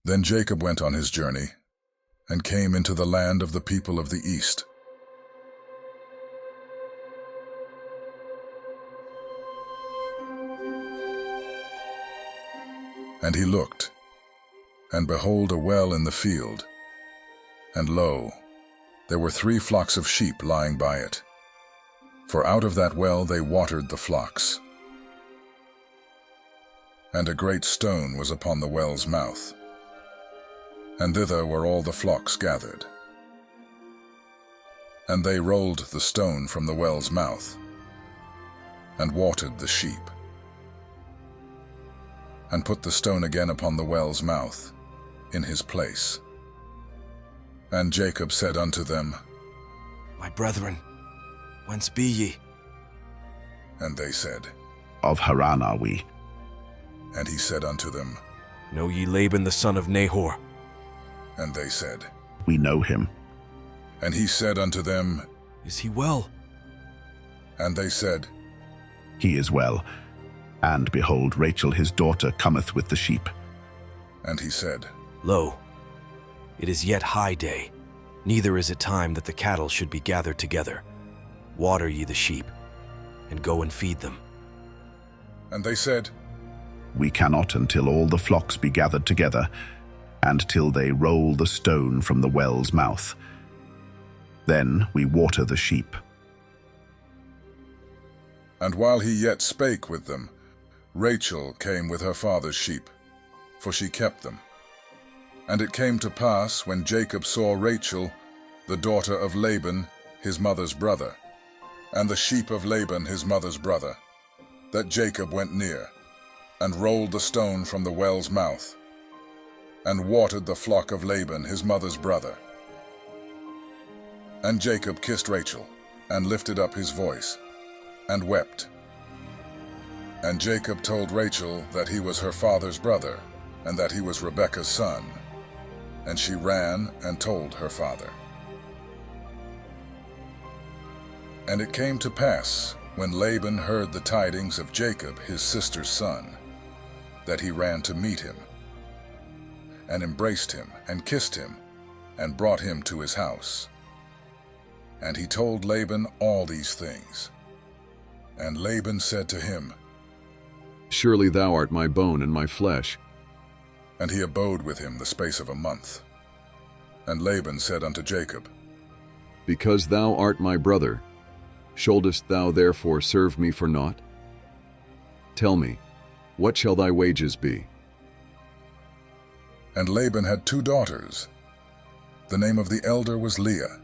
Then Jacob went on his journey, and came into the land of the people of the east. And he looked, and behold, a well in the field, and lo, there were 3 flocks of sheep lying by it. For out of that well they watered the flocks. And a great stone was upon the well's mouth, and thither were all the flocks gathered. And they rolled the stone from the well's mouth, and watered the sheep, and put the stone again upon the well's mouth, in his place. And Jacob said unto them, My brethren, whence be ye? And they said, Of Haran are we. And he said unto them, Know ye Laban the son of Nahor? And they said, We know him. And he said unto them, Is he well? And they said, He is well. And behold, Rachel his daughter cometh with the sheep. And he said, Lo, it is yet high day, neither is it time that the cattle should be gathered together. Water ye the sheep, and go and feed them. And they said, We cannot until all the flocks be gathered together, and till they roll the stone from the well's mouth. Then we water the sheep. And while he yet spake with them, Rachel came with her father's sheep, for she kept them. And it came to pass, when Jacob saw Rachel, the daughter of Laban, his mother's brother, and the sheep of Laban, his mother's brother, that Jacob went near, and rolled the stone from the well's mouth, and watered the flock of Laban, his mother's brother. And Jacob kissed Rachel, and lifted up his voice, and wept. And Jacob told Rachel that he was her father's brother, and that he was Rebekah's son. And she ran and told her father. And it came to pass, when Laban heard the tidings of Jacob his sister's son, that he ran to meet him, and embraced him, and kissed him, and brought him to his house. And he told Laban all these things. And Laban said to him, Surely thou art my bone and my flesh. And he abode with him the space of a month. And Laban said unto Jacob, Because thou art my brother, shouldest thou therefore serve me for naught? Tell me, what shall thy wages be? And Laban had 2 daughters. The name of the elder was Leah,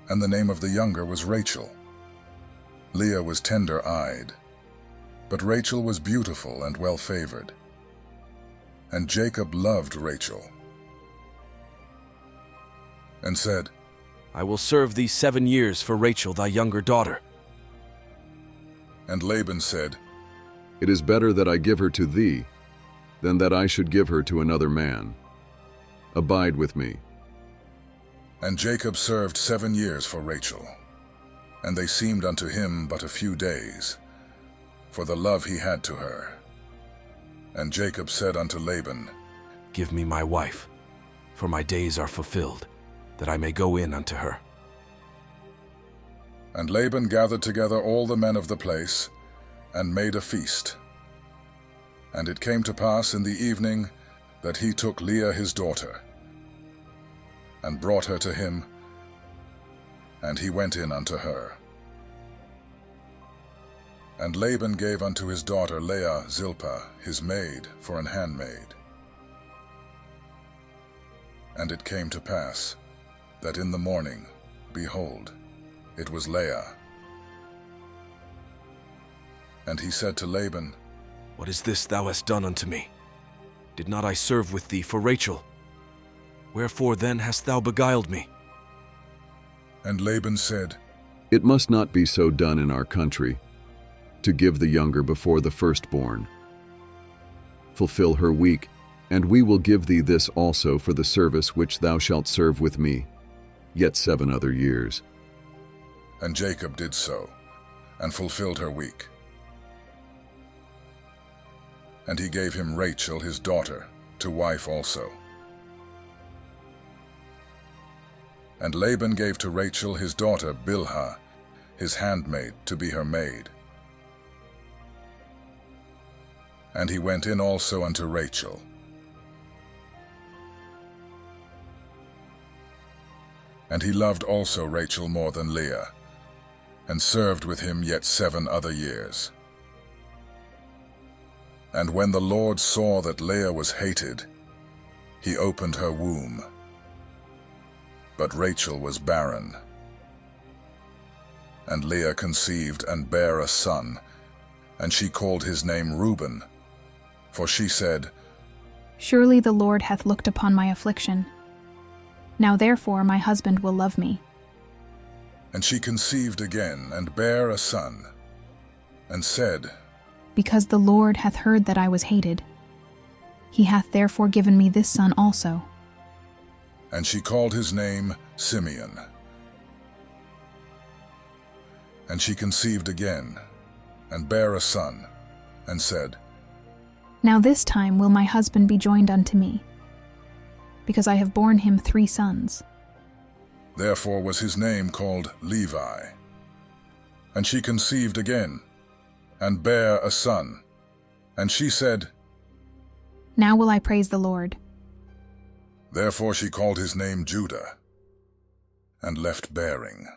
and the name of the younger was Rachel. Leah was tender-eyed, but Rachel was beautiful and well-favored. And Jacob loved Rachel, and said, I will serve thee 7 years for Rachel thy younger daughter. And Laban said, It is better that I give her to thee, than that I should give her to another man. Abide with me. And Jacob served 7 years for Rachel, and they seemed unto him but a few days, for the love he had to her. And Jacob said unto Laban, Give me my wife, for my days are fulfilled, that I may go in unto her. And Laban gathered together all the men of the place, and made a feast. And it came to pass in the evening that he took Leah his daughter, and brought her to him, and he went in unto her. And Laban gave unto his daughter Leah Zilpah, his maid, for an handmaid. And it came to pass, that in the morning, behold, it was Leah. And he said to Laban, What is this thou hast done unto me? Did not I serve with thee for Rachel? Wherefore then hast thou beguiled me? And Laban said, It must not be so done in our country, to give the younger before the firstborn. Fulfill her week, and we will give thee this also for the service which thou shalt serve with me, yet 7 other years. And Jacob did so, and fulfilled her week. And he gave him Rachel his daughter, to wife also. And Laban gave to Rachel his daughter Bilhah, his handmaid, to be her maid. And he went in also unto Rachel. And he loved also Rachel more than Leah, and served with him yet 7 other years. And when the Lord saw that Leah was hated, he opened her womb. But Rachel was barren. And Leah conceived and bare a son, and she called his name Reuben, for she said, Surely the Lord hath looked upon my affliction. Now therefore my husband will love me. And she conceived again, and bare a son, and said, Because the Lord hath heard that I was hated, he hath therefore given me this son also. And she called his name Simeon. And she conceived again, and bare a son, and said, Now this time will my husband be joined unto me, because I have borne him 3 sons. Therefore was his name called Levi. And she conceived again, and bare a son. And she said, Now will I praise the Lord. Therefore she called his name Judah, and left bearing.